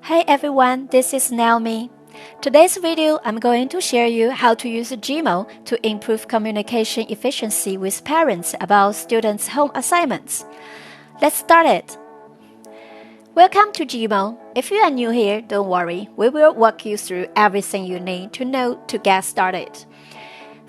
Hey everyone, this is Naomi. Today's video, I'm going to share you how to use Gemoo to improve communication efficiency with parents about students' home assignments. Let's start it. Welcome to Gemoo. If you are new here, don't worry, we will walk you through everything you need to know to get started.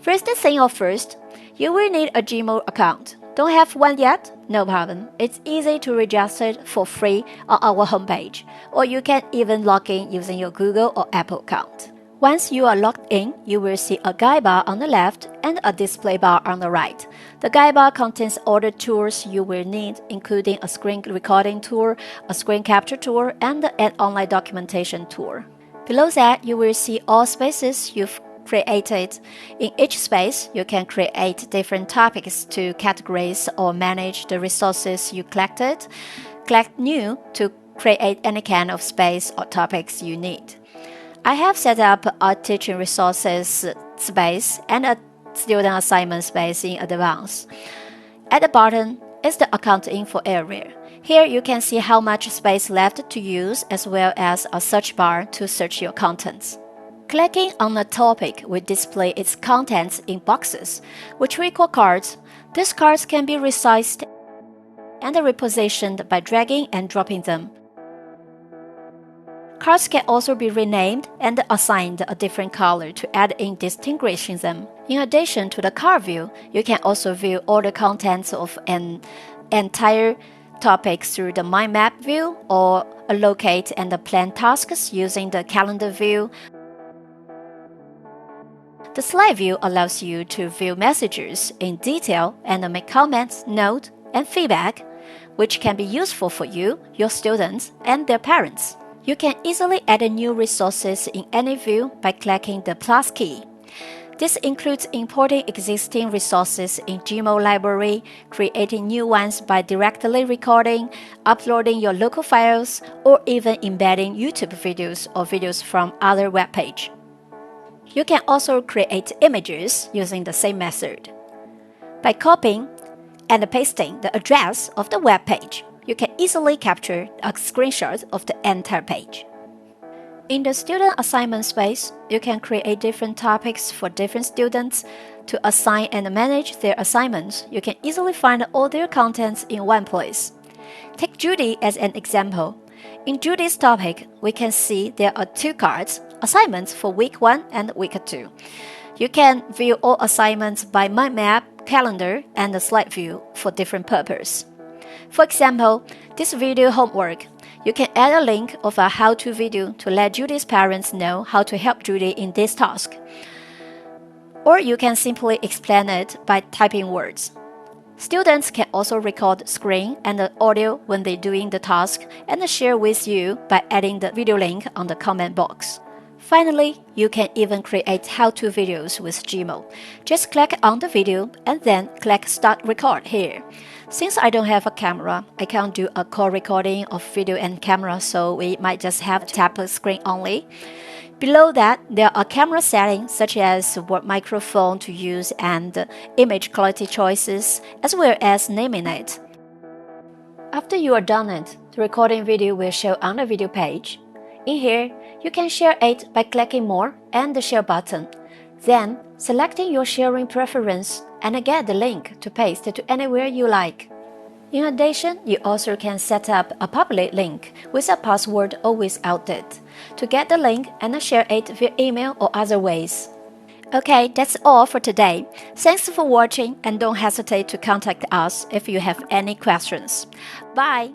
First first, you will need a Gemoo account. Don't have one yet? No problem. It's easy to register for free on our homepage, or you can even log in using your Google or Apple account. Once you are logged in, you will see a guide bar on the left and a display bar on the right. The guide bar contains all the tools you will need, including a screen recording tool, a screen capture tool, and an online documentation tool. Below that, you will see all spaces you've created. In each space, you can create different topics to categorize or manage the resources you collected. Click New to create any kind of space or topics you need. I have set up a teaching resources space and a student assignment space in advance. At the bottom is the account info area. Here you can see how much space left to use as well as a search bar to search your contents. Clicking on a topic will display its contents in boxes, which we call cards. These cards can be resized and repositioned by dragging and dropping them. Cards can also be renamed and assigned a different color to add in distinguishing them. In addition to the card view, you can also view all the contents of an entire topic through the mind map view or allocate and plan tasks using the calendar view. The slide view allows you to view messages in detail and make comments, notes, and feedback, which can be useful for you, your students, and their parents. You can easily add new resources in any view by clicking the plus key. This includes importing existing resources in Gemoo library, creating new ones by directly recording, uploading your local files, or even embedding YouTube videos or videos from other web pages. You can also create images using the same method. By copying and pasting the address of the web page, you can easily capture a screenshot of the entire page. In the student assignment space, you can create different topics for different students to assign and manage their assignments. You can easily find all their contents in one place. Take Judy as an example. In Judy's topic, we can see there are two cards, assignments for week 1 and week 2. You can view all assignments by mind map, calendar, and the slide view for different purposes. For example, this video homework, you can add a link of a how-to video to let Judy's parents know how to help Judy in this task. Or you can simply explain it by typing words. Students can also record screen and the audio when they're doing the task and share with you by adding the video link on the comment box. Finally, you can even create how-to videos with Gemoo. Just click on the video and then click Start Record here. Since I don't have a camera, I can't do a call recording of video and camera, so we might just have to tap the screen only. Below that, there are camera settings such as what microphone to use and image quality choices, as well as naming it. After you are done it, the recording video will show on the video page. In here, you can share it by clicking More and the Share button. Then, selecting your sharing preference and get the link to paste to anywhere you like. In addition, you also can set up a public link with a password always outdated to get the link and share it via email or other ways. Okay, that's all for today. Thanks for watching and don't hesitate to contact us if you have any questions. Bye!